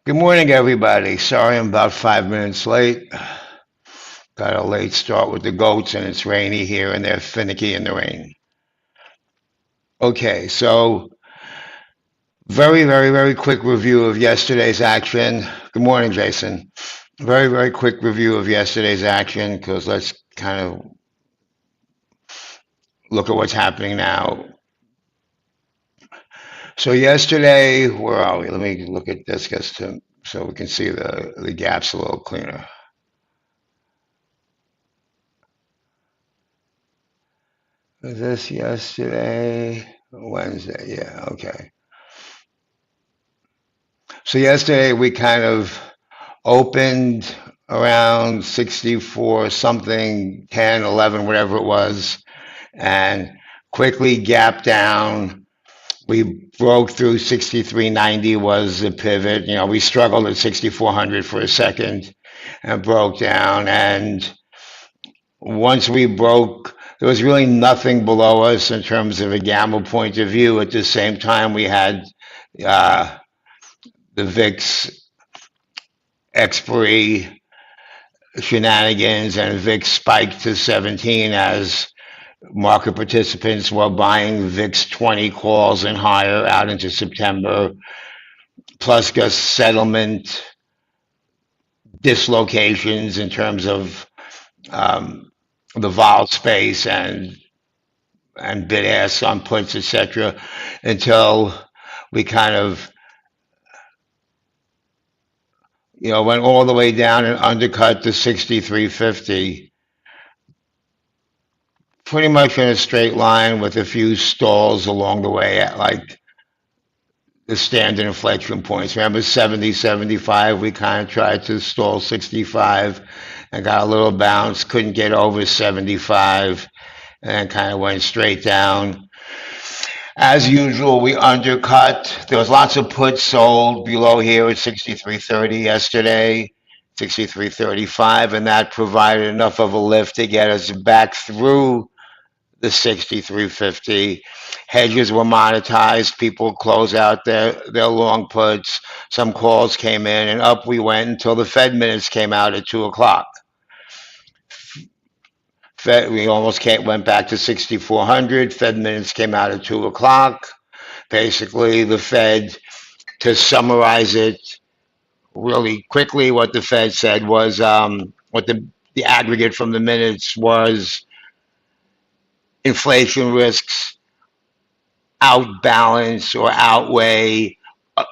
Good morning, everybody. Sorry I'm about 5 minutes late. Got a late start with the goats, and it's rainy here, and they're finicky in the rain. Okay, so very quick review of yesterday's action. Good morning, Jason. Very quick review of yesterday's action because let's kind of look at what's happening now. So yesterday, where are we? Let me look at this just so we can see the gaps a little cleaner. Was this yesterday? Wednesday, yeah, okay. So yesterday we kind of opened around 64 something, 10, 11, whatever it was, and quickly gapped down. We broke through 63.90 was the pivot. We struggled at 6400 for a second and broke down. And once we broke, there was really nothing below us in terms of a gamble point of view. At the same time, we had uh, the VIX expiry shenanigans, and VIX spiked to 17 as market participants were buying VIX 20 calls and higher out into September, plus just settlement dislocations in terms of um, the vol space and bid ask on puts, etc., until we kind of went all the way down and undercut the 63.50 pretty much in a straight line with a few stalls along the way at like the standard inflection points. Remember 70, 75, we kind of tried to stall 65 and got a little bounce, couldn't get over 75, and then kind of went straight down. As usual, we undercut. There was lots of puts sold below here at 63.30 yesterday, 63.35, and that provided enough of a lift to get us back through the 63.50. Hedges were monetized. People close out their long puts. Some calls came in, and up we went until the Fed minutes came out at 2 o'clock. We almost went back to 6,400. Fed minutes came out at 2 o'clock. Basically, the Fed, to summarize it really quickly, what the Fed said was what the aggregate from the minutes was inflation risks outbalance or outweigh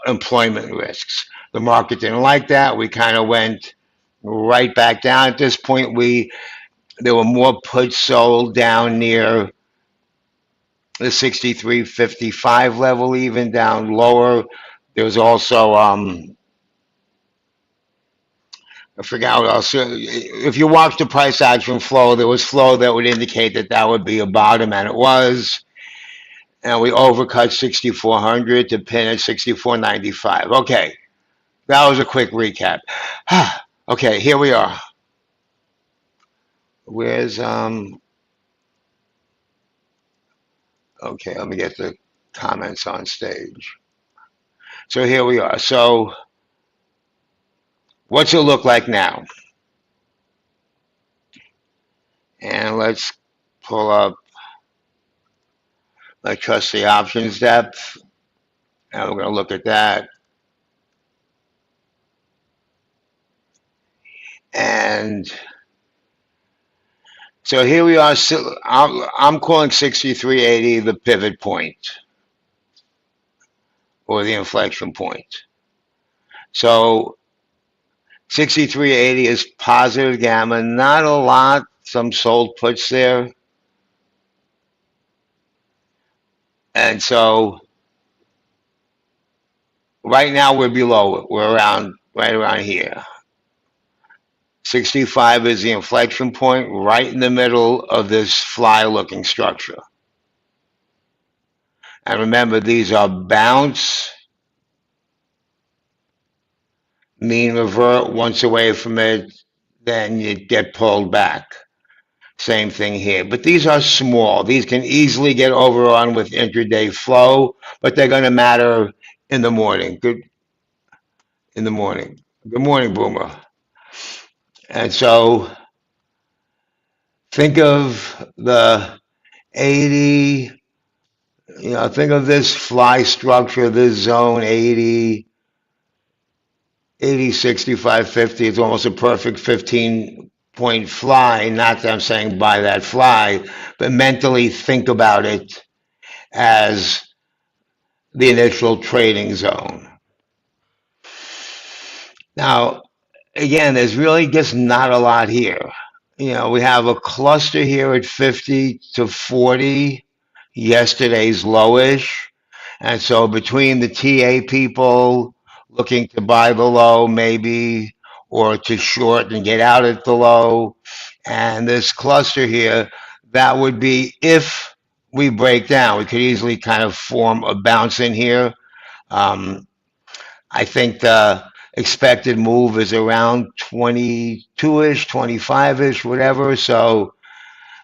employment risks. The market didn't like that. We kind of went right back down. At this point, there were more puts sold down near the 63.55 level, even down lower. There was also I forgot what else. If you watch the price action flow, there was flow that would indicate that that would be a bottom, and it was. And we overcut 6,400 to pin at 64.95. Okay, that was a quick recap. Okay, here we are. Where's Okay, let me get the comments on stage. So here we are. So what's it look like now? And let's pull up, let's trust the options depth. And we're going to look at that. And so here we are. I'm calling 63.80 the pivot point or the inflection point. So 63.80 is positive gamma, not a lot, some sold puts there. And so right now we're below it. We're right around here. 65 is the inflection point right in the middle of this fly looking structure. And remember, these are bounce, mean revert. Once away from it, then you get pulled back. Same thing here. But these are small. These can easily get overrun with intraday flow, but they're going to matter in the morning. Good. in the morning. Good morning, Boomer. And so think of the 80, think of this fly structure, this zone 80, 80, 65, 50. It's almost a perfect 15-point fly. Not that I'm saying buy that fly, but mentally think about it as the initial trading zone. Now, again, there's really just not a lot here. We have a cluster here at 50 to 40, yesterday's lowish. And so between the TA people looking to buy the low, maybe, or to short and get out at the low, and this cluster here, that would be if we break down. We could easily kind of form a bounce in here. Um, I think the expected move is around 22-ish, 25-ish, whatever. So,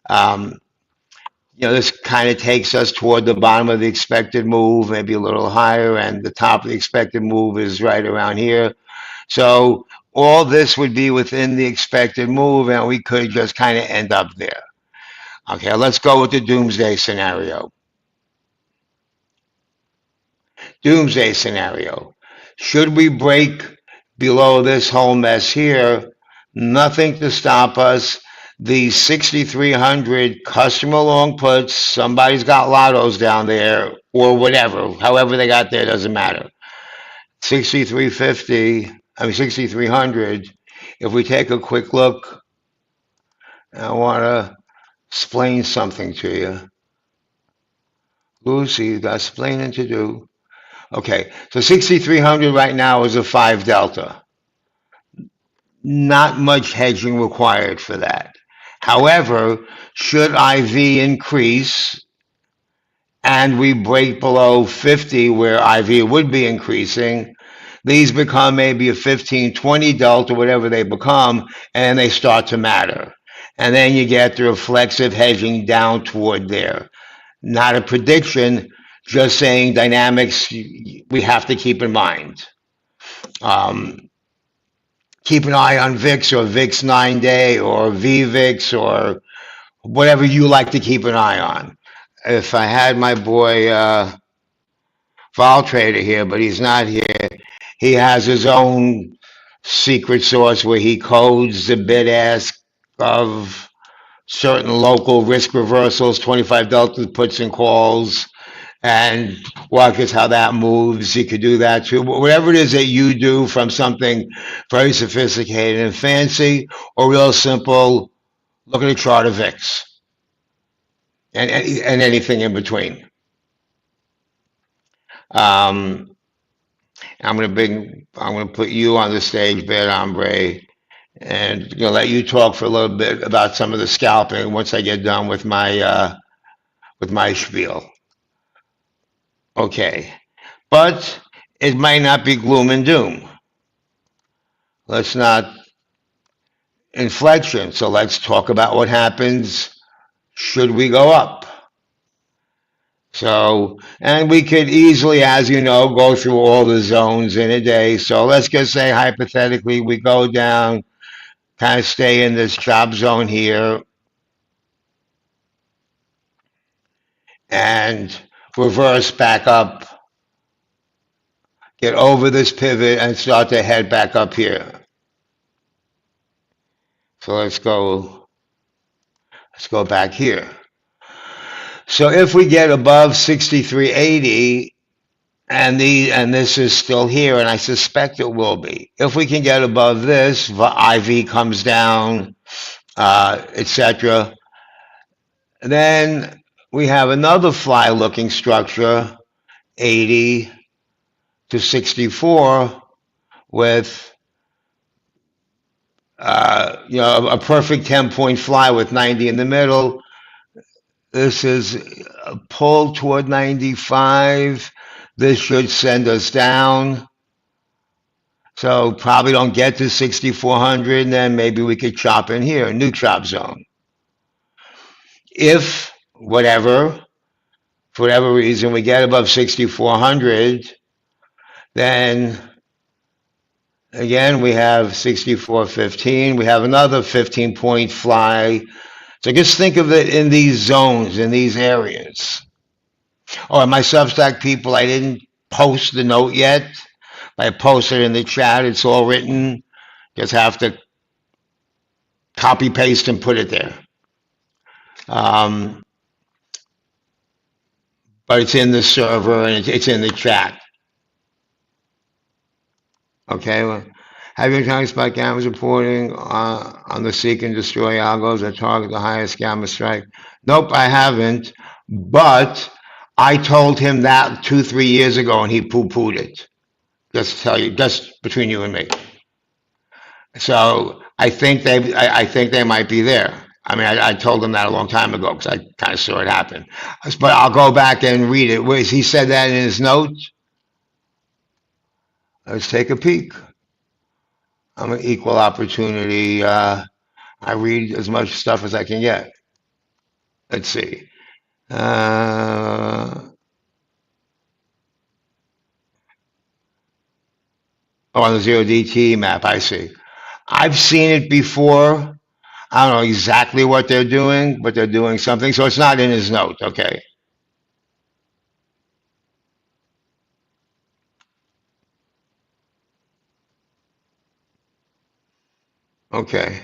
um, this kind of takes us toward the bottom of the expected move, maybe a little higher, and the top of the expected move is right around here. So all this would be within the expected move, and we could just kind of end up there. Okay, let's go with the doomsday scenario. Doomsday scenario. Should we break below this whole mess here? Nothing to stop us. The 6,300 customer long puts, somebody's got lottos down there or whatever, however they got there, doesn't matter. 6,350, 6,300. If we take a quick look, I want to explain something to you. Lucy, you got explaining to do. Okay, so 6,300 right now is a 5 delta. Not much hedging required for that. However, should IV increase and we break below 50 where IV would be increasing, these become maybe a 15, 20 delta, whatever they become, and they start to matter. And then you get the reflexive hedging down toward there. Not a prediction, just saying dynamics we have to keep in mind. Keep an eye on VIX or VIX 9-day or VVIX or whatever you like to keep an eye on. If I had my boy Vol Trader here, but he's not here, he has his own secret source where he codes the bid ask of certain local risk reversals, 25 delta puts and calls, and walk us how that moves. You could do that too. Whatever it is that you do, from something very sophisticated and fancy or real simple, look at a chart of VIX and anything in between. I'm gonna put you on the stage, Bad Hombre, and let you talk for a little bit about some of the scalping once I get done with my spiel. Okay, but it might not be gloom and doom. Let's not inflection. So let's talk about what happens should we go up. So, and we could easily, as you know, go through all the zones in a day. So let's just say hypothetically we go down, kind of stay in this chop zone here, and reverse back up, get over this pivot and start to head back up here. So let's go back here. So if we get above 6380, and this is still here, and I suspect it will be. If we can get above this, IV comes down, etc. Then we have another fly-looking structure, 80 to 64, with a perfect 10-point fly with 90 in the middle. This is a pull toward 95. This should send us down. So probably don't get to 6,400, and then maybe we could chop in here, new chop zone. If for whatever reason, we get above 6,400, then Again, we have 6415. We have another 15-point fly. So just think of it in these zones, in these areas. Oh, and my Substack people, I didn't post the note yet. I posted in the chat. It's all written. Just have to copy paste and put it there. Um, but it's in the server and it's in the chat. Okay. Well, have you talked about gammas reporting on the seek and destroy algos that target the highest gamma strike? Nope, I haven't. But I told him that 2, 3 years ago, and he poo-pooed it. Just to tell you, just between you and me. So I think they might be there. I mean, I told him that a long time ago because I kind of saw it happen. But I'll go back and read it. He said that in his notes. Let's take a peek. I'm an equal opportunity. I read as much stuff as I can get. Let's see. On the 0DT map, I see. I've seen it before. I don't know exactly what they're doing, but they're doing something. So it's not in his note. Okay. Okay.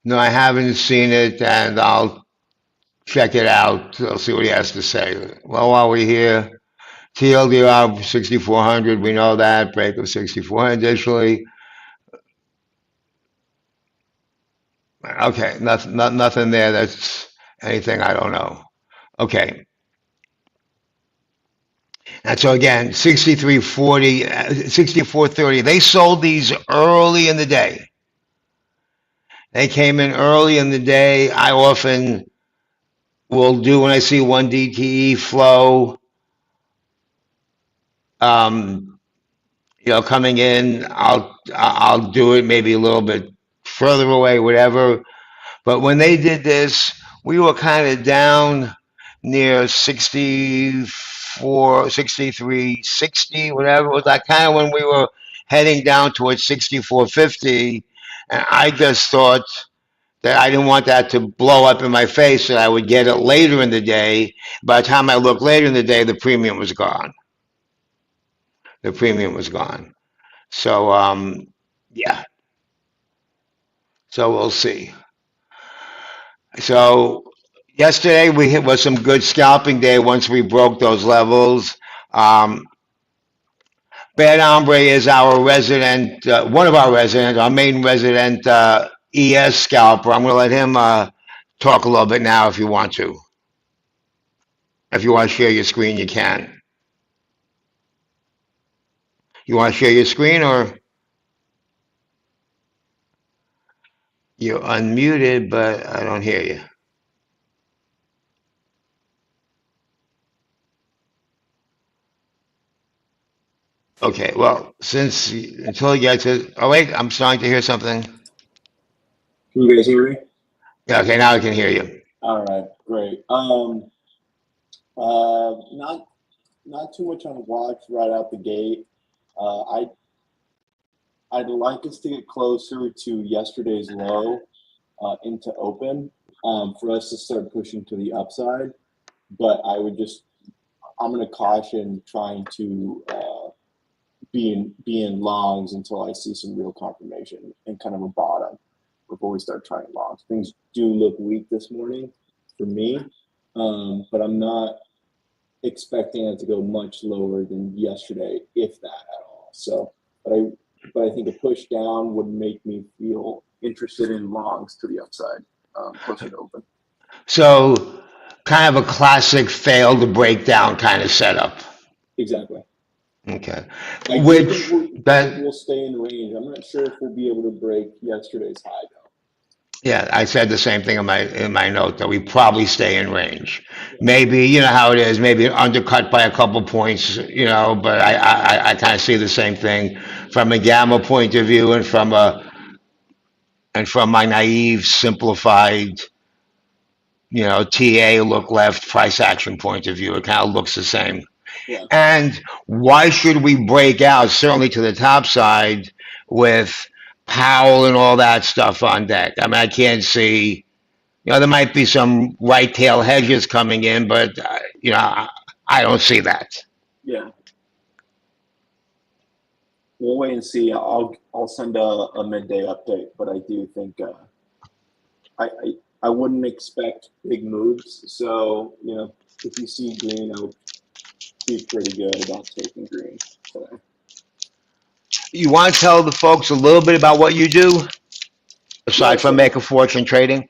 No, I haven't seen it, and I'll check it out. I'll see what he has to say. Well, while we're here, TLDR 6400, we know that. Break of 6400. Additionally, okay, nothing there that's anything I don't know. Okay. And so again, 6340, 6430, they sold these early in the day. They came in early in the day. I often will do when I see one DTE flow, um, coming in, I'll do it maybe a little bit further away, whatever. But when they did this, we were kind of down near 64, 63, 60, whatever. It was like kind of when we were heading down towards 6450. And I just thought that I didn't want that to blow up in my face, that I would get it later in the day. By the time I looked later in the day, the premium was gone. The premium was gone. So, yeah. So we'll see. So yesterday was some good scalping day once we broke those levels. Um, Bad Hombre is our resident, one of our residents, our main resident ES scalper. I'm going to let him talk a little bit now if you want to. If you want to share your screen, you can. You want to share your screen or you're unmuted, but I don't hear you. Okay, well, until you get to, oh wait, I'm starting to hear something. Can you guys hear me? Yeah, okay, now I can hear you. All right, great. Not too much on watch right out the gate. I'd like us to get closer to yesterday's low into open for us to start pushing to the upside. But I'm going to caution trying to be in longs until I see some real confirmation and kind of a bottom before we start trying longs. Things do look weak this morning for me, but I'm not expecting it to go much lower than yesterday, if that at all. So, but I think a push down would make me feel interested in longs to the upside, closer to open. So, kind of a classic failed breakdown kind of setup. Exactly. Okay. Which we'll stay in range. I'm not sure if we'll be able to break yesterday's high though. Yeah, I said the same thing in my note that we probably stay in range. Maybe you know how it is. Maybe undercut by a couple points. But I kind of see the same thing from a gamma point of view and from my naive, simplified, TA look left price action point of view. It kind of looks the same. Yeah. And why should we break out, certainly to the top side, with Powell and all that stuff on deck? I mean, I can't see, there might be some right tail hedges coming in, but, I don't see that. Yeah. We'll wait and see. I'll send a midday update, but I do think I, I I wouldn't expect big moves. So if you see green, I would be pretty good about taking green today. You want to tell the folks a little bit about what you do, Yeah. aside from So make a fortune trading?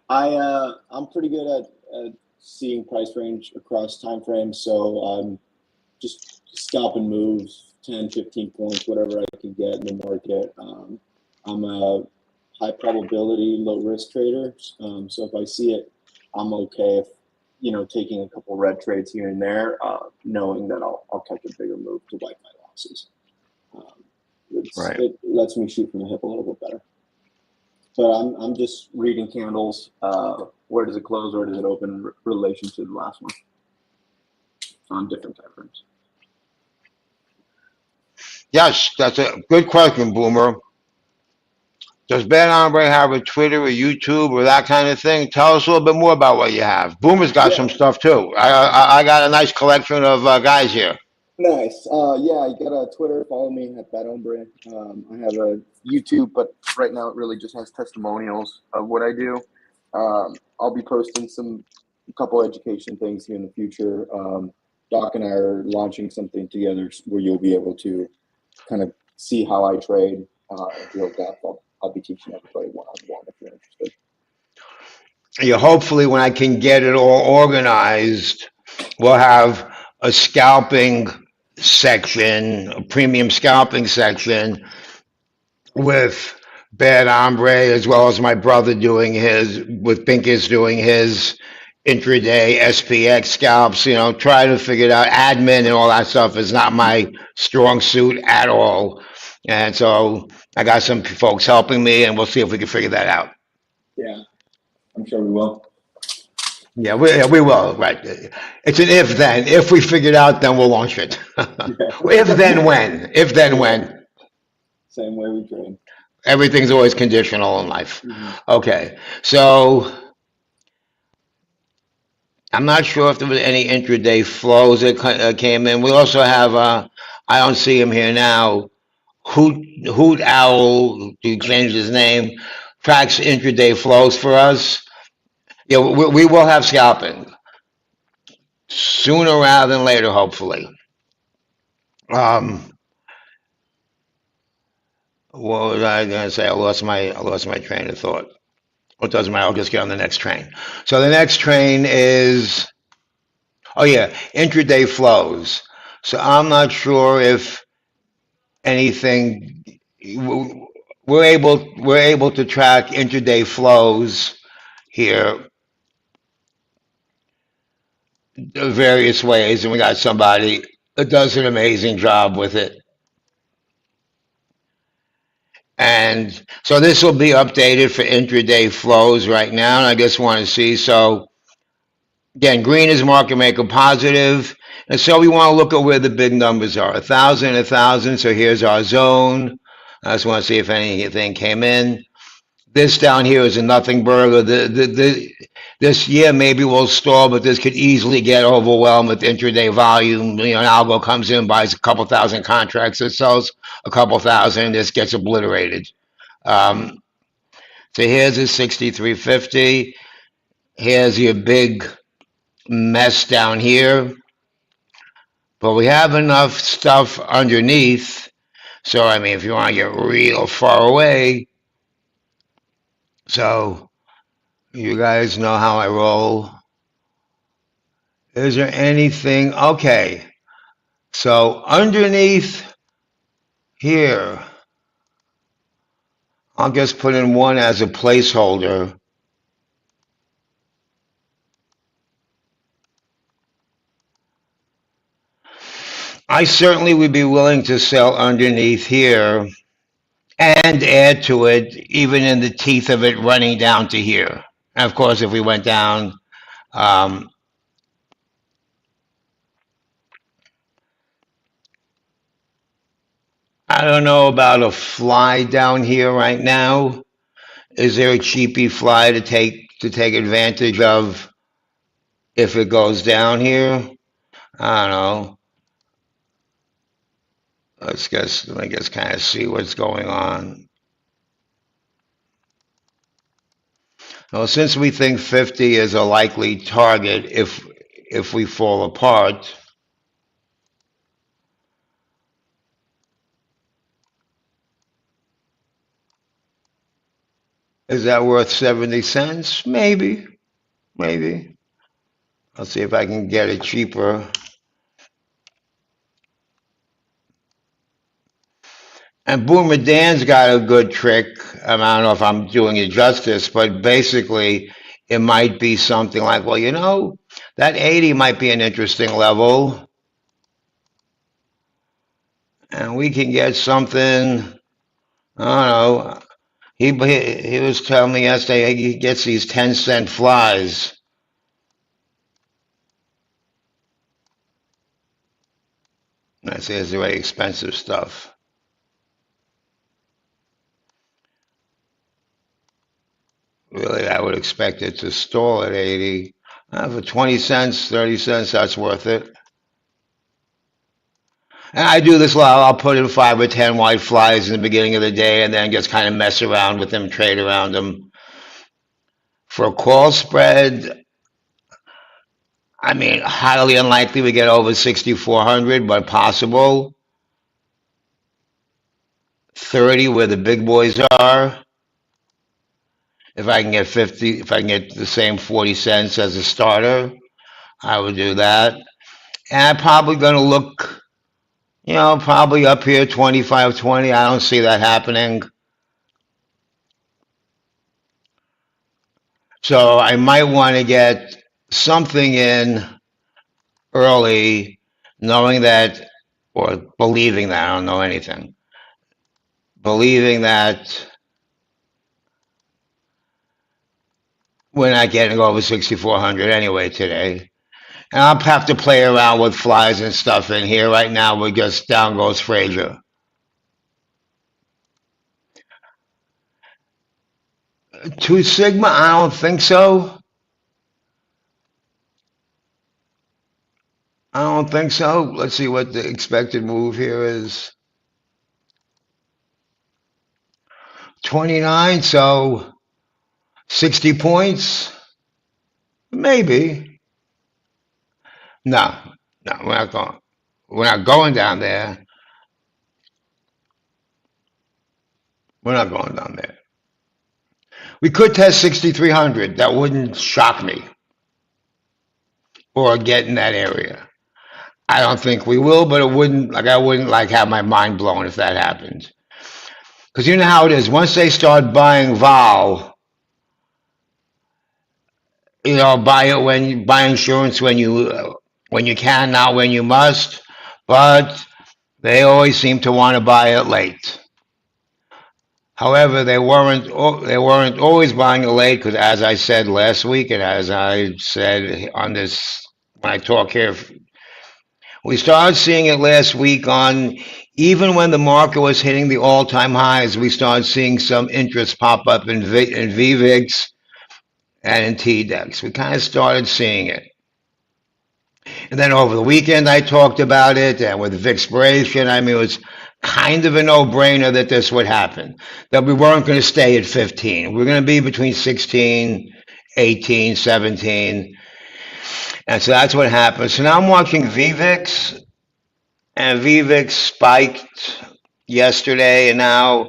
I'm pretty good at seeing price range across time frames. So just scalping moves, 10, 15 points, whatever I can get in the market. I'm a high probability, low risk trader. So if I see it, I'm okay if, taking a couple red trades here and there, knowing that I'll catch a bigger move to wipe my losses. Um, Right. it lets me shoot from the hip a little bit better. But I'm just reading candles. Where does it close? Where does it open in relation to the last one on different time frames? Yes, that's a good question, Boomer. Does Ben Ombre have a Twitter or YouTube or that kind of thing? Tell us a little bit more about what you have. Boomer's got Yeah, some stuff too. I got a nice collection of guys here. nice. Yeah, I got a Twitter. Follow me at that hombre. I have a YouTube, but right now it really just has testimonials of what I do. I'll be posting a couple education things here in the future. Doc and I are launching something together where you'll be able to kind of see how I trade in real depth. I'll be teaching everybody one on one if you're interested. Yeah, hopefully, when I can get it all organized, we'll have a scalping section, a premium scalping section with Bad Hombre, as well as my brother doing his, with Pincus doing his intraday SPX scalps, trying to figure it out. Admin and all that stuff is not my strong suit at all. And so I got some folks helping me, and we'll see if we can figure that out. Yeah, I'm sure we will. Yeah, we will. Right. It's an if then. If we figure it out, then we'll launch it. If then when. If then Yeah, when. same way we trade. Everything's always conditional in life. Mm-hmm. Okay. So I'm not sure if there was any intraday flows that came in. We also have, I don't see him here now, Hoot Owl, who changed his name, tracks intraday flows for us. Yeah, we will have scalping sooner rather than later, hopefully. Um, what was I going to say? I lost my train of thought. Well, it doesn't matter. I'll just get on the next train. So the next train is, oh yeah, intraday flows. So I'm not sure if anything we're able to track intraday flows here various ways, and we got somebody that does an amazing job with it. And so this will be updated for intraday flows right now, and I just want to see. So again, green is market maker positive, and so we want to look at where the big numbers are. 1,000, 1,000. So here's our zone. I just want to see if anything came in. This down here is a nothing burger. This year maybe we'll stall, but this could easily get overwhelmed with intraday volume. An algo comes in, buys a couple thousand contracts, it sells a couple thousand, this gets obliterated. Um, so here's a 6350. Here's your big mess down here. But we have enough stuff underneath. So, I mean, if you want to get real far away, so you guys know how I roll. Is there anything? Okay. So underneath here, I'll just put in one as a placeholder. I certainly would be willing to sell underneath here and add to it, even in the teeth of it running down to here. And of course, if we went down, um, I don't know about a fly down here right now. Is there a cheapy fly to take advantage of if it goes down here? I don't know. Let me guess, kind of see what's going on. Well, since we think 50 is a likely target if we fall apart, is that worth 70 cents? Maybe, maybe. I'll see if I can get it cheaper. And Boomer Dan's got a good trick. I don't know if I'm doing it justice, but basically, it might be something like, well, that 80 might be an interesting level, and we can get something. I don't know. He was telling me yesterday he gets these 10-cent flies. I say it's very expensive stuff. Really, I would expect it to stall at 80. For 20 cents, 30 cents, that's worth it. And I do this a lot. I'll put in 5 or 10 white flies in the beginning of the day and then just kind of mess around with them, trade around them. For a call spread, I mean, highly unlikely we get over 6,400, but possible. 30 where the big boys are. If I can get 50, if I can get the same 40 cents as a starter, I would do that. And I'm probably going to look, probably up here 25-20. I don't see that happening. So I might want to get something in early, knowing that, or believing that, I don't know anything, believing that we're not getting over 6,400 anyway today. And I'll have to play around with flies and stuff in here. Right now, we're just down goes Frazier. 2 sigma, I don't think so. I don't think so. Let's see what the expected move here is. 29, so 60 points? Maybe. No, no, we're not going. We're not going down there. We're not going down there. We could test 6,300. That wouldn't shock me. Or get in that area. I don't think we will, but I wouldn't like have my mind blown if that happened. Because you know how it is. Once they start buying vol, buy it when you buy insurance when you can, not when you must. But they always seem to want to buy it late. However, they weren't always buying it late because, as I said last week, and as I said on this when I talk here, we started seeing it last week on. Even when the market was hitting the all-time highs, we started seeing some interest pop up in VVIX and in TDEX. We kind of started seeing it. And then over the weekend, I talked about it, and with Vixpiration, I mean, it was kind of a no-brainer that this would happen, that we weren't going to stay at 15. We were going to be between 16, 18, 17. And so that's what happened. So now I'm watching VVIX, and VVIX spiked yesterday, and now,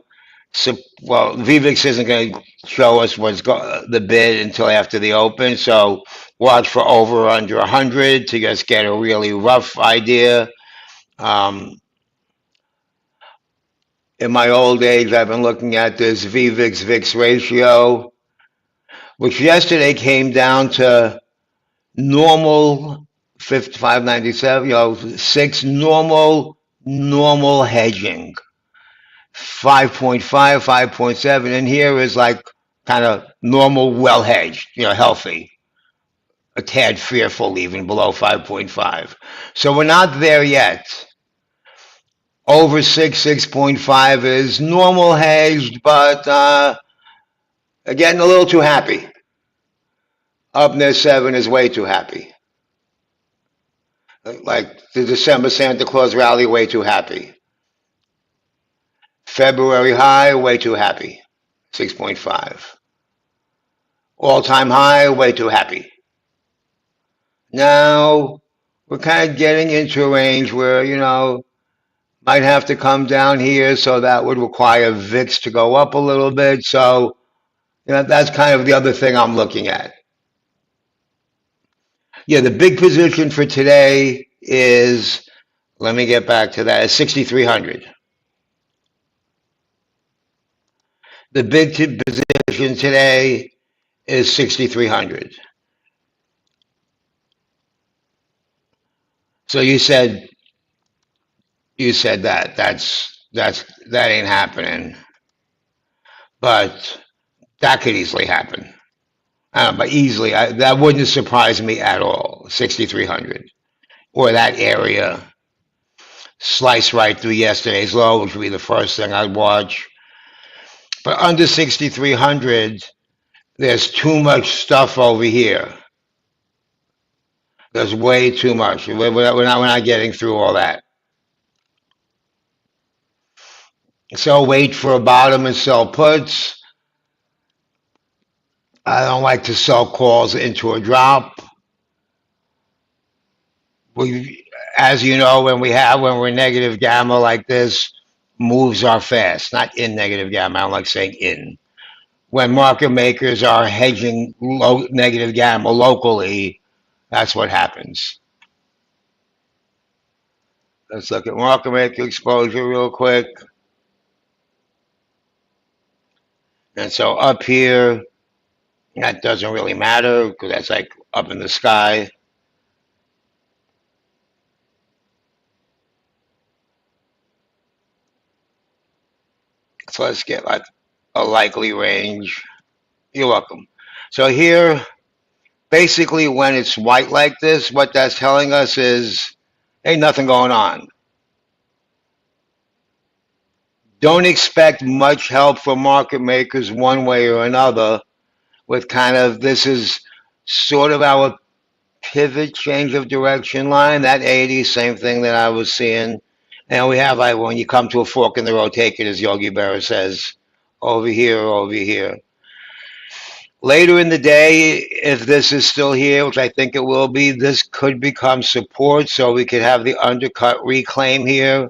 VVIX isn't going to show us the bid until after the open, so watch for over or under 100 to just get a really rough idea. Um, in my old age, I've been looking at this VVIX-VIX ratio, which yesterday came down to normal 55.97, 6 normal hedging. 5.5, 5.7, and here is like kind of normal, well hedged, healthy. A tad fearful, even below 5.5. So we're not there yet. Over 6.5 is normal hedged, but getting a little too happy. Up near 7 is way too happy. Like the December Santa Claus rally, way too happy. February high, way too happy. 6.5. All-time high, way too happy. Now we're kind of getting into a range where, might have to come down here, so that would require VIX to go up a little bit. So, that's kind of the other thing I'm looking at. Yeah, the big position for today is, let me get back to that, is 6,300. The big position today is 6,300. So you said that ain't happening, but that could easily happen. But easily, that wouldn't surprise me at all. 6,300 or that area, slice right through yesterday's low, which would be the first thing I'd watch. But under 6,300, there's too much stuff over here. There's way too much. We're not getting through all that. So wait for a bottom and sell puts. I don't like to sell calls into a drop. As you know, when we're negative gamma like this, moves are fast. Not in negative gamma. I don't like saying in. When market makers are hedging negative gamma locally, that's what happens. Let's look at market maker exposure real quick. And so up here, that doesn't really matter because that's like up in the sky. So let's get like a likely range. You're welcome. So here, basically when it's white like this, what that's telling us is ain't nothing going on. Don't expect much help from market makers one way or another with kind of, this is sort of our pivot change of direction line. That 80, same thing that I was seeing. And we have, like, when you come to a fork in the road, take it, as Yogi Berra says, over here, over here. Later in the day, if this is still here, which I think it will be, this could become support, so we could have the undercut reclaim here.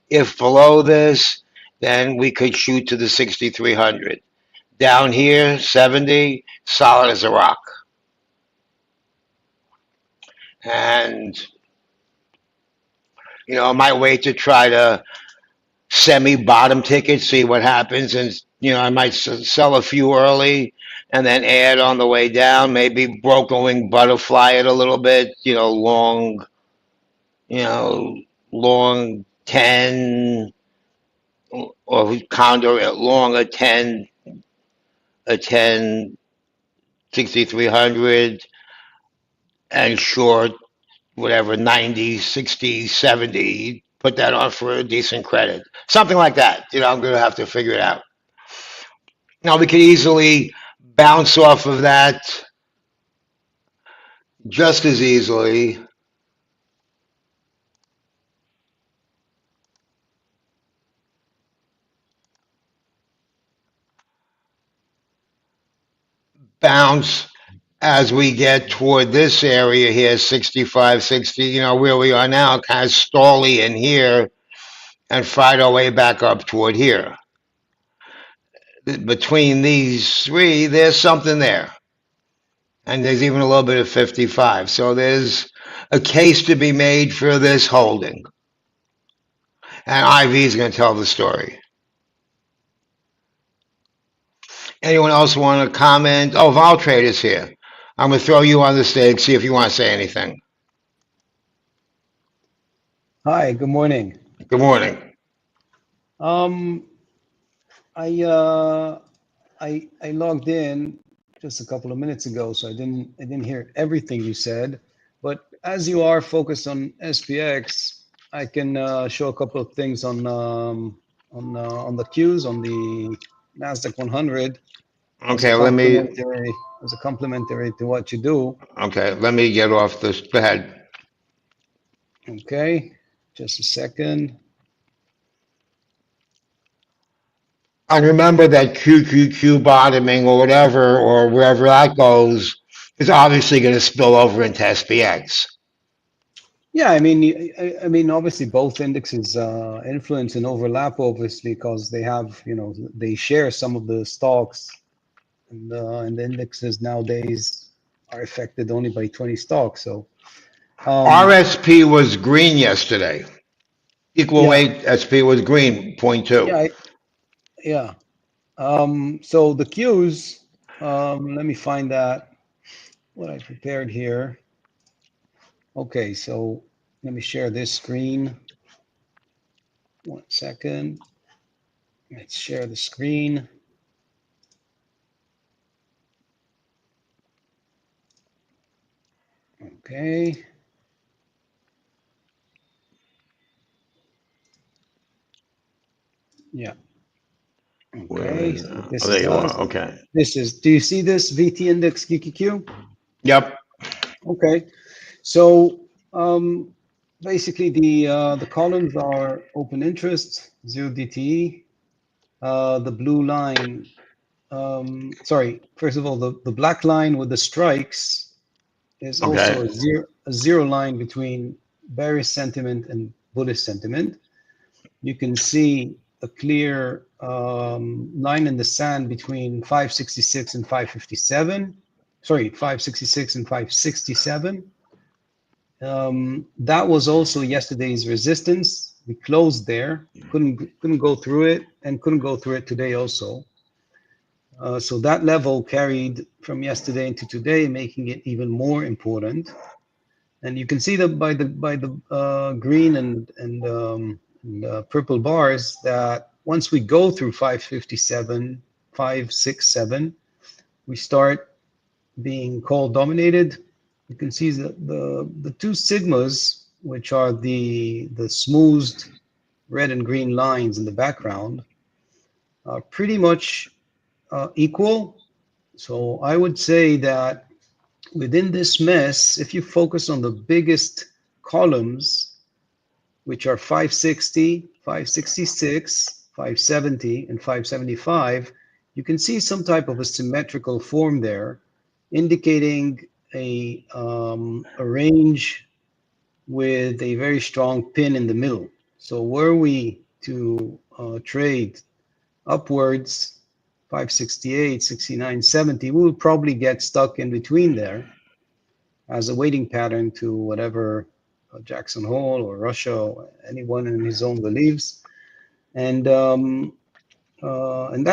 If below this, then we could shoot to the 6,300. Down here, 70, solid as a rock. And, I might wait to try to semi-bottom tickets, see what happens. And, I might sell a few early and then add on the way down, maybe broken wing butterfly it a little bit, long, long 10 or condor it long a 10 6,300 and short whatever 90 60 70, put that on for a decent credit, something like that. I'm going to have to figure it out. Now we could easily bounce off of that just as easily. Bounce as we get toward this area here, 65 60, where we are now, kind of stally in here and fight our way back up toward here. Between these three, there's something there. And there's even a little bit of 55. So there's a case to be made for this holding. And IV is going to tell the story. Anyone else want to comment? Oh, Vol Trade is here. I'm going to throw you on the stage, see if you want to say anything. Hi, good morning. Good morning. I logged in just a couple of minutes ago, so I didn't hear everything you said. But as you are focused on SPX, I can show a couple of things on the Qs on the Nasdaq 100 as a Okay, let me, complementary to what you do. okay, let me get off this. Go ahead. Okay, just a second. I remember that QQQ bottoming or whatever, or wherever that goes, is obviously going to spill over into SPX. Yeah, I mean, obviously both indexes influence and overlap, obviously, because they have, they share some of the stocks, and the indexes nowadays are affected only by 20 stocks. So, RSP was green yesterday. Equal yeah, weight SP was green, point yeah, 0.2. yeah. So the Qs, let me find that what I prepared here. Okay, so let me share this screen. 1 second. Let's share the screen. Okay. Yeah. Where Okay. is So what this oh, there you does, are. Okay. do you see this VT index QQQ? Yep. Okay. So basically the columns are open interest, 0 DTE. The blue line, sorry, first of all, the black line with the strikes is also Okay. a zero line between bearish sentiment and bullish sentiment. You can see a clear line in the sand between 566 and 557. Sorry, 566 and 567. That was also yesterday's resistance. We closed there, couldn't go through it, and couldn't go through it today also. So that level carried from yesterday into today, making it even more important. And you can see that by the green and purple bars that once we go through 557, 567, we start being call dominated. You can see the two sigmas, which are the smoothed red and green lines in the background, are pretty much equal. So I would say that within this mess, if you focus on the biggest columns, which are 560, 566, 570, and 575, you can see some type of a symmetrical form there, indicating a range with a very strong pin in the middle. So were we to trade upwards, 568, 69, 70, we will probably get stuck in between there as a waiting pattern to whatever Jackson Hole or Russia or anyone in his own believes. And that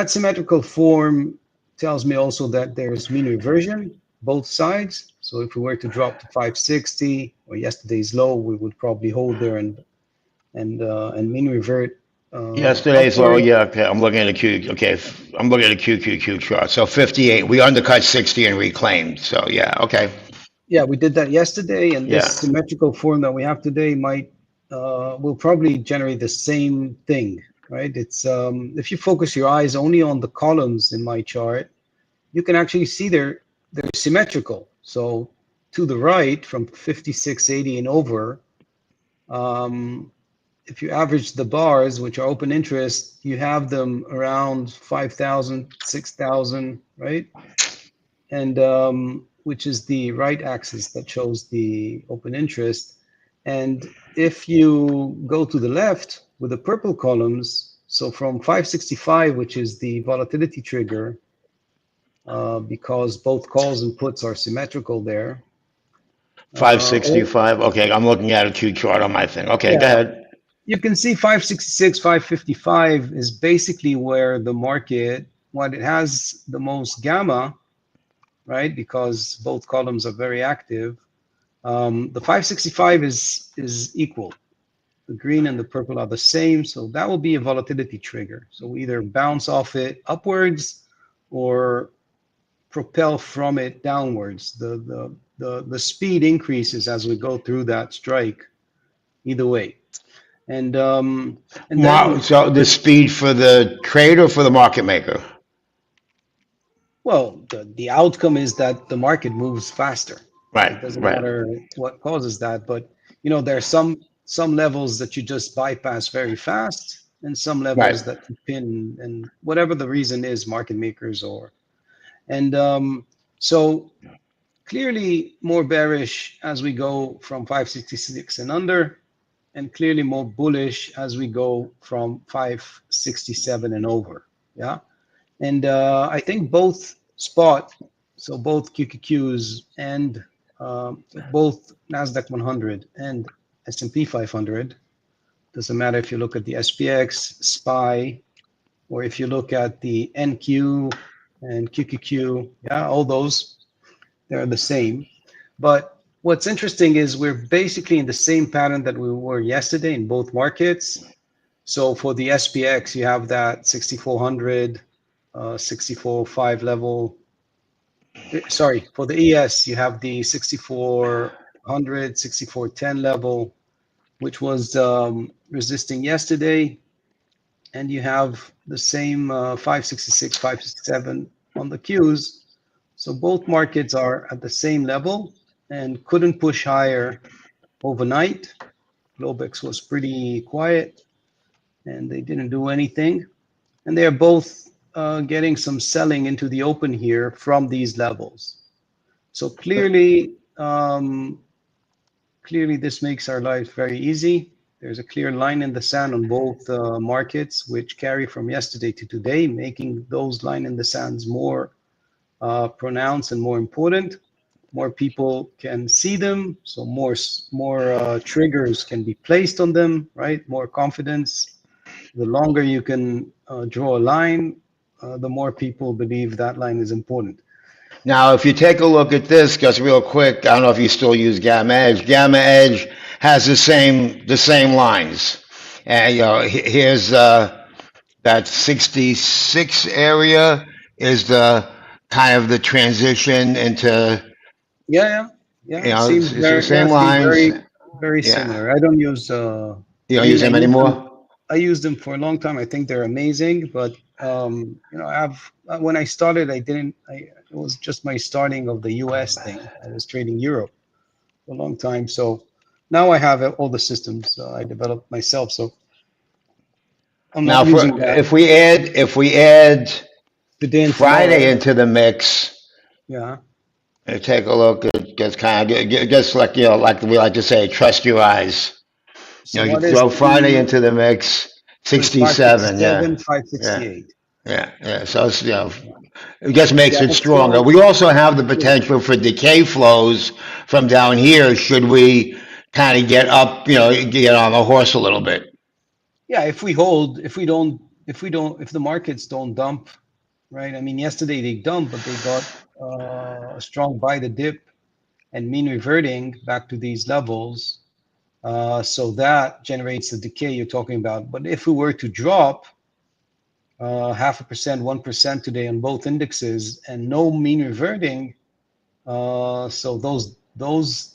symmetrical form tells me also that there's mean reversion, both sides. So if we were to drop to 560 or yesterday's low, we would probably hold there and mean revert Yesterday's low, upward. yeah, okay. I'm looking at a Q. Okay, I'm looking at a QQQ chart. So 58. We undercut 60 and reclaimed. So yeah, okay. Yeah, we did that yesterday, and this Yeah. symmetrical form that we have today will probably generate the same thing, right? It's if you focus your eyes only on the columns in my chart, you can actually see they're symmetrical. So to the right, from 5680 and over, if you average the bars, which are open interest, you have them around 5,000, 6,000, right? And which is the right axis that shows the open interest. And if you go to the left with the purple columns, so from 565, which is the volatility trigger, because both calls and puts are symmetrical there. Or 565. Okay, I'm looking at a Q chart on my thing. Okay, go yeah, ahead. you can see 566, 555 is basically where the market, when it has the most gamma, right? Because both columns are very active. The 565 is equal. The green and the purple are the same, so that will be a volatility trigger. So we either bounce off it upwards or propel from it downwards. The speed increases as we go through that strike, either way. And then, So the speed for the trade or for the market maker? well, the outcome is that the market moves faster. Right, It doesn't right, matter what causes that, but there are some levels that you just bypass very fast, and some right. levels that you pin, and whatever the reason is, market makers or and so clearly more bearish as we go from 566 and under, and clearly more bullish as we go from 567 and over. Yeah. And I think both spot, so both QQQs and both NASDAQ 100 and S&P 500, doesn't matter if you look at the SPX, SPY, or if you look at the NQ and QQQ, yeah, all those, they're the same. But what's interesting is we're basically in the same pattern that we were yesterday in both markets. So for the SPX, you have that 6,400, 64.5 level. Sorry, for the ES, you have the 6,400, 64.10 level, which was resisting yesterday. And you have the same 566, 567 on the Qs. So both markets are at the same level and couldn't push higher overnight. Globex was pretty quiet and they didn't do anything. And they're both getting some selling into the open here from these levels. So clearly this makes our life very easy. There's a clear line in the sand on both markets, which carry from yesterday to today, making those line in the sands more pronounced and more important. More people can see them, so more triggers can be placed on them, right? More confidence. The longer you can draw a line, the more people believe that line is important. Now, if you take a look at this, just real quick, I don't know if you still use Gamma Edge. Gamma Edge has the same lines, and here's that 66 area is the kind of the transition into Yeah, yeah, yeah. It seems it's the very, yeah, same it seems lines. very, very Yeah, similar. I don't use. you I don't use mean, I them use them. anymore. I used them for a long time. I think they're amazing, but I've when I started, I didn't. It was just my starting of the U.S. thing. I was trading Europe for a long time, so now I have all the systems I developed myself. So I'm not Now, using that. if we add Today and Friday tomorrow. into the mix, Yeah. and take a look at just kind of just like like we like to say, trust your eyes. So You what is throw Friday the? into the mix, So it's 67, yeah, 567, yeah, 568. yeah. So it just makes Yeah, it but stronger. still, We also have the yeah. potential for decay flows from down here should we kind of get up, get on the horse a little bit. Yeah, if we hold, if the markets don't dump, right? I mean, yesterday they dumped, but they got a strong buy the dip and mean reverting back to these levels. So that generates the decay you're talking about. But if we were to drop 0.5%, 1% today on both indexes and no mean reverting, so those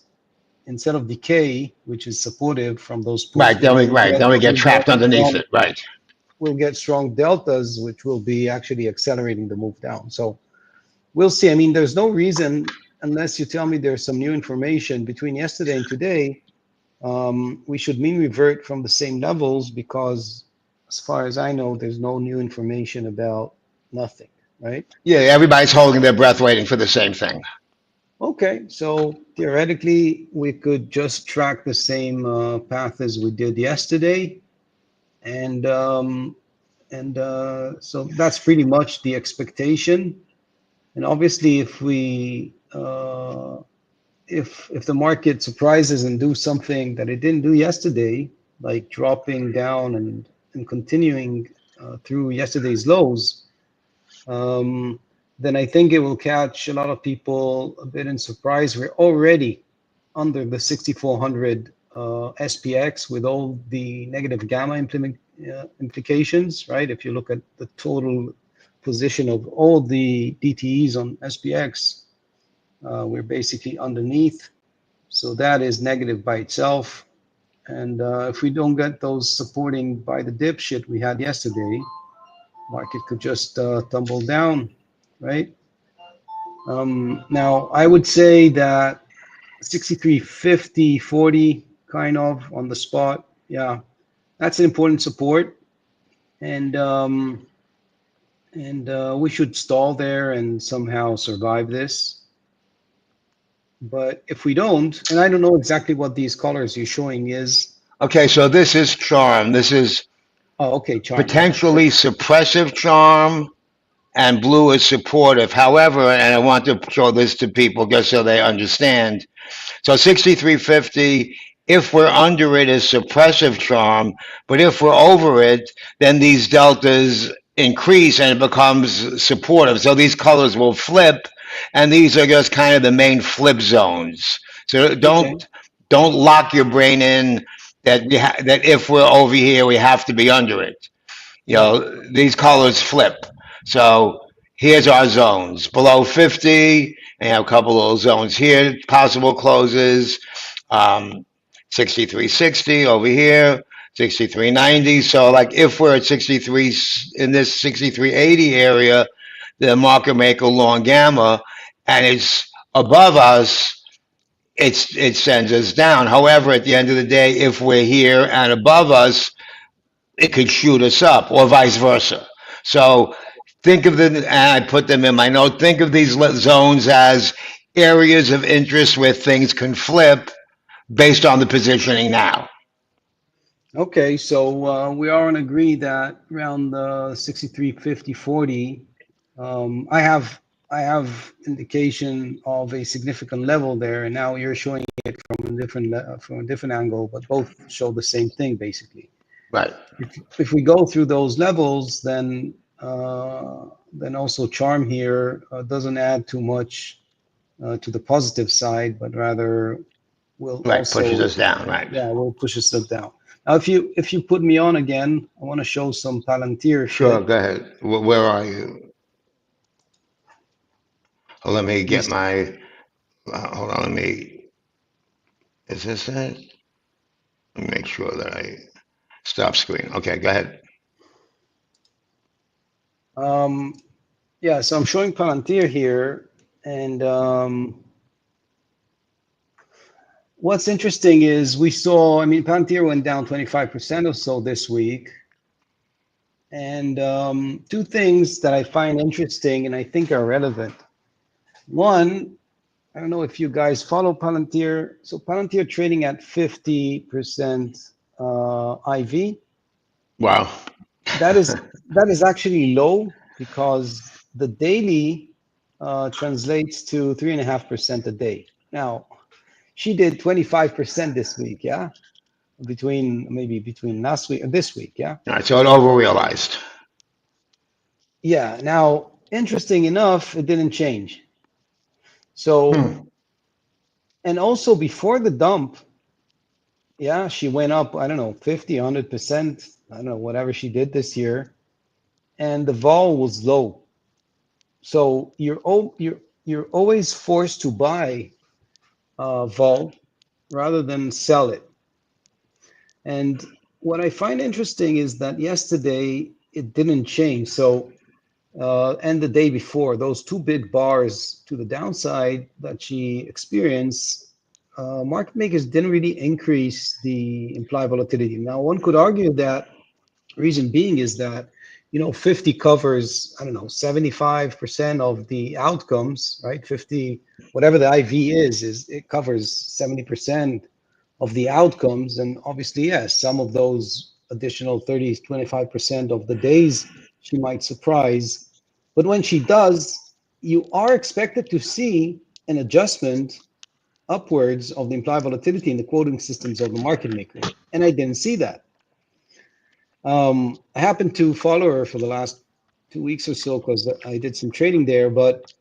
instead of decay, which is supportive from those Right, pushes, then we get trapped underneath it, right? we'll get strong deltas, which will be actually accelerating the move down. So we'll see. I mean, there's no reason, unless you tell me there's some new information between yesterday and today, we should mean revert from the same levels because, as far as I know, there's no new information about nothing, right? Yeah, everybody's holding their breath waiting for the same thing. Okay, so theoretically, we could just track the same path as we did yesterday, and so that's pretty much the expectation. And obviously, if the market surprises and do something that it didn't do yesterday, like dropping down and continuing through yesterday's lows, um, then I think it will catch a lot of people a bit in surprise. We're already under the 6,400 SPX with all the negative gamma implications, right? If you look at the total position of all the DTEs on SPX, we're basically underneath. So that is negative by itself. And if we don't get those supporting by the dip shit we had yesterday, market could just tumble down, right? Now, I would say that 63.50, 40 kind of on the spot. Yeah, that's an important support. And we should stall there and somehow survive this. But if we don't, and I don't know exactly what these colors you're showing is. Okay, so this is charm. This is Oh, okay, charm. Yeah. potentially suppressive charm, and blue is supportive. However, and I want to show this to people just so they understand. So 6350, if we're under it, is suppressive charm, but if we're over it, then these deltas increase and it becomes supportive. So these colors will flip, and these are just kind of the main flip zones. So Okay. don't lock your brain in that that if we're over here, we have to be under it. You Right. know, these colors flip. So here's our zones. Below 50, and you have a couple little zones here, possible closes. Um, 6360 over here, 6390. So like if we're at 63 in this 6380 area, the market maker long gamma, and it's above us, it sends us down. However, at the end of the day, if we're here and above us, it could shoot us up, or vice versa. So think of and I put them in my note. Think of these zones as areas of interest where things can flip based on the positioning now. Okay, so we are on agree that around the 63, 50, 40, I have indication of a significant level there, and now you're showing it from a different angle, but both show the same thing basically. Right. If we go through those levels, then also charm here doesn't add too much to the positive side, but rather will Right. also, Pushes us down. Right. yeah, will push us down. Now, if you put me on again, I want to show some Palantir Sure. shit. Go ahead. Where are you? Oh, let me get This, my. Hold on. Let me. Is this it? Let me make sure that I stop screen. Okay. Go ahead. um, yeah, so I'm showing Palantir here, and what's interesting is we saw, I mean, Palantir went down 25% or so this week. And two things that I find interesting and I think are relevant. One, I don't know if you guys follow Palantir. So Palantir trading at 50% IV. Wow. That is actually low because the daily translates to 3.5% a day. Now, she did 25% this week, yeah? Between last week and this week, yeah? All right. So it overrealized. Yeah. Now, interesting enough, it didn't change. So, Hmm. and also before the dump, yeah, she went up, I don't know, 50, 100%, I don't know, whatever she did this year, and the vol was low. So you're always forced to buy vol rather than sell it. And what I find interesting is that yesterday it didn't change. So and the day before, those two big bars to the downside that she experienced, market makers didn't really increase the implied volatility. Now, one could argue that reason being is that 50 covers, I don't know, 75% of the outcomes, right? 50, whatever the IV is it covers 70% of the outcomes. And obviously, yes, some of those additional 30, 25% of the days she might surprise. But when she does, you are expected to see an adjustment upwards of the implied volatility in the quoting systems of the market maker. And I didn't see that. I happened to follow her for the last 2 weeks or so because I did some trading there, but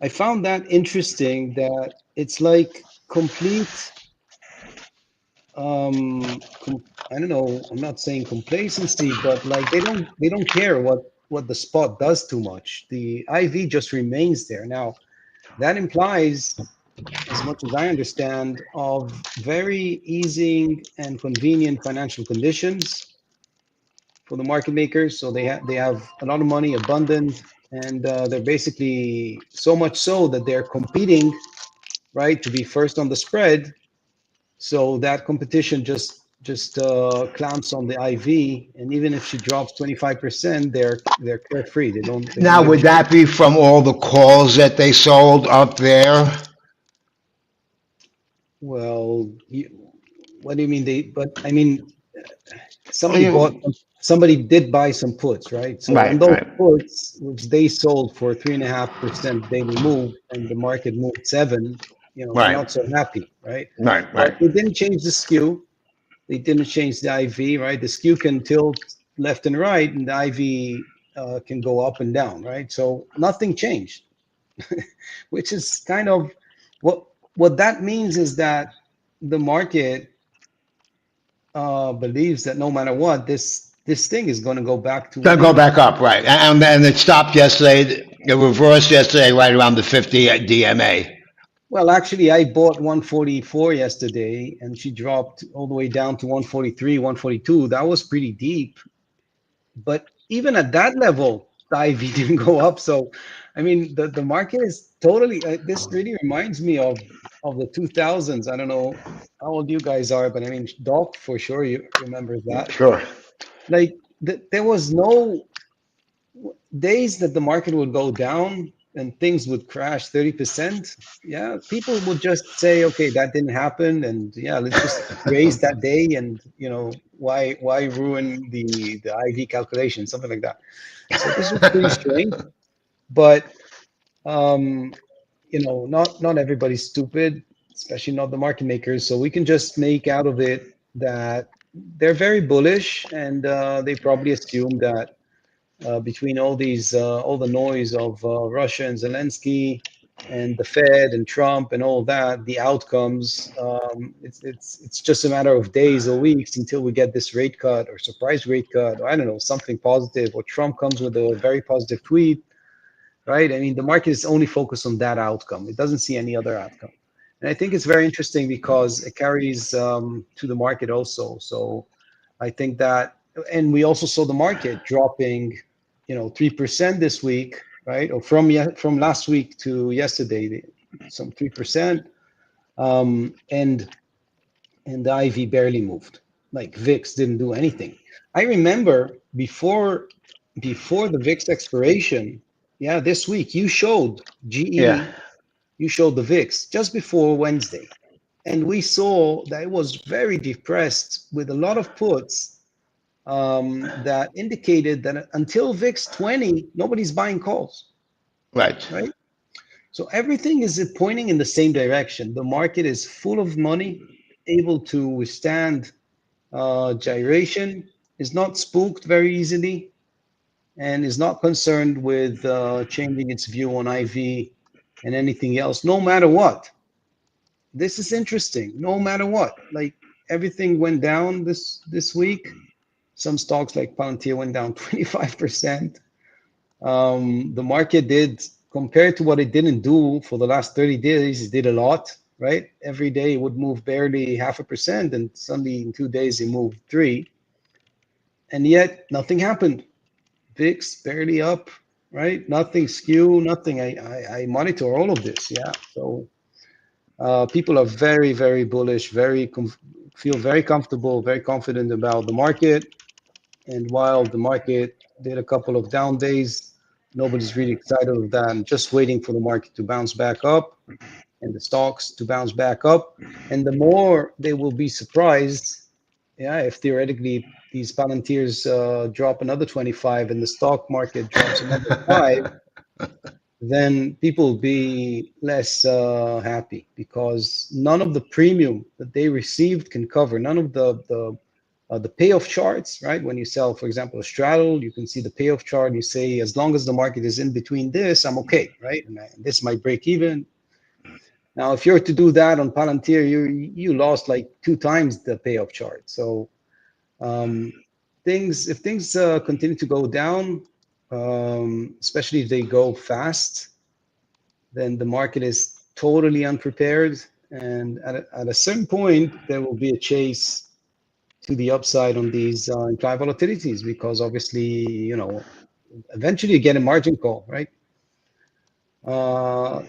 I found that interesting that it's like complete I don't know, I'm not saying complacency, but like they don't care what the spot does too much. The IV just remains there. Now, that implies as much as I understand, of very easing and convenient financial conditions for the market makers. So they have a lot of money, abundant, and they're basically so much so that they're competing, right, to be first on the spread. So that competition just clamps on the IV, and even if she drops 25%, they're carefree. They don't Now, give a would shit. that be from all the calls that they sold up there? Well, what do you mean they? But I mean, Well, somebody bought, somebody did buy some puts, right? So on right, those right, puts, which they sold for 3.5% daily move, and the market moved 7, they're right, not so happy, right? right, But right. they didn't change the skew. They didn't change the IV, right? The skew can tilt left and right, and the IV can go up and down, right? So nothing changed, which is kind of what what that means is that the market believes that no matter what, this thing is going to go back to Gonna go whatever. back up, right? And it stopped yesterday. It reversed yesterday, right around the 50 DMA. Well, actually, I bought 144 yesterday, and she dropped all the way down to 143, 142. That was pretty deep. But even at that level, the IV didn't go up. So, I mean, the market is totally. This really reminds me of the 2000s. I don't know how old you guys are, but I mean, Doc for sure you remembers that. Sure. Like there was no days that the market would go down and things would crash 30%. Yeah, people would just say, okay, that didn't happen, and yeah, let's just raise that day, and why ruin the IV calculation, something like that. So this was pretty strange, but um, not everybody's stupid, especially not the market makers. So we can just make out of it that they're very bullish, and they probably assume that between all the noise of Russia and Zelensky and the Fed and Trump and all that, the outcomes, it's just a matter of days or weeks until we get this rate cut or surprise rate cut, or I don't know, something positive, or Trump comes with a very positive tweet, right? I mean, the market is only focused on that outcome. It doesn't see any other outcome. And I think it's very interesting because it carries to the market also. So I think that, and we also saw the market dropping, 3% this week, right? Or from last week to yesterday, some 3%, and the IV barely moved. Like VIX didn't do anything. I remember before the VIX expiration, yeah, this week you showed Yeah. GE, you showed the VIX just before Wednesday, and we saw that it was very depressed with a lot of puts that indicated that until VIX 20, nobody's buying calls, Right. right? So everything is pointing in the same direction. The market is full of money, able to withstand gyration, is not spooked very easily, and is not concerned with changing its view on IV and anything else, no matter what. This is interesting. No matter what, like everything went down this week. Some stocks like Palantir went down 25%. The market did, compared to what it didn't do for the last 30 days, it did a lot, right? Every day it would move barely 0.5%, and suddenly in 2 days it moved 3, and yet nothing happened. VIX barely up, right? Nothing skew, nothing. I monitor all of this, yeah. So people are very, very bullish, feel very comfortable, very confident about the market. And while the market did a couple of down days, nobody's really excited of that, and just waiting for the market to bounce back up and the stocks to bounce back up. And the more they will be surprised, yeah, if theoretically these Palantirs drop another 25 and the stock market drops another 5, then people will be less happy, because none of the premium that they received can cover, none of the payoff charts, right? When you sell, for example, a straddle, you can see the payoff chart. You say, as long as the market is in between this, I'm okay, right? And this might break even. Now, if you're to do that on Palantir, you lost like 2 times the payoff chart. So um, if things continue to go down, especially if they go fast, then the market is totally unprepared. And at a certain point, there will be a chase to the upside on these implied volatilities because obviously, eventually you get a margin call, right?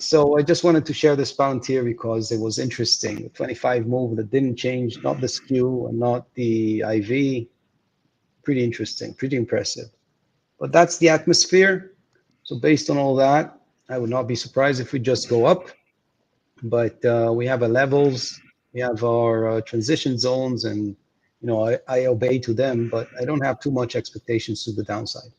So I just wanted to share this Palantir because it was interesting. The 25 move that didn't change, not the skew and not the IV. Pretty interesting, pretty impressive. But that's the atmosphere. So based on all that, I would not be surprised if we just go up. But we have our levels, we have our transition zones, and I obey to them, but I don't have too much expectations to the downside.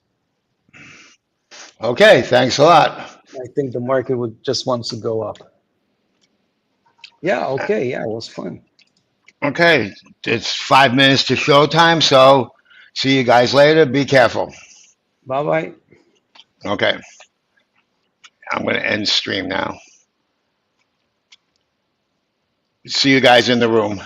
Okay, thanks a lot. I think the market would just wants to go up. Yeah, okay, yeah, it was fun. Okay, it's 5 minutes to showtime, so see you guys later. Be careful. Bye bye. Okay, I'm going to end stream now. See you guys in the room.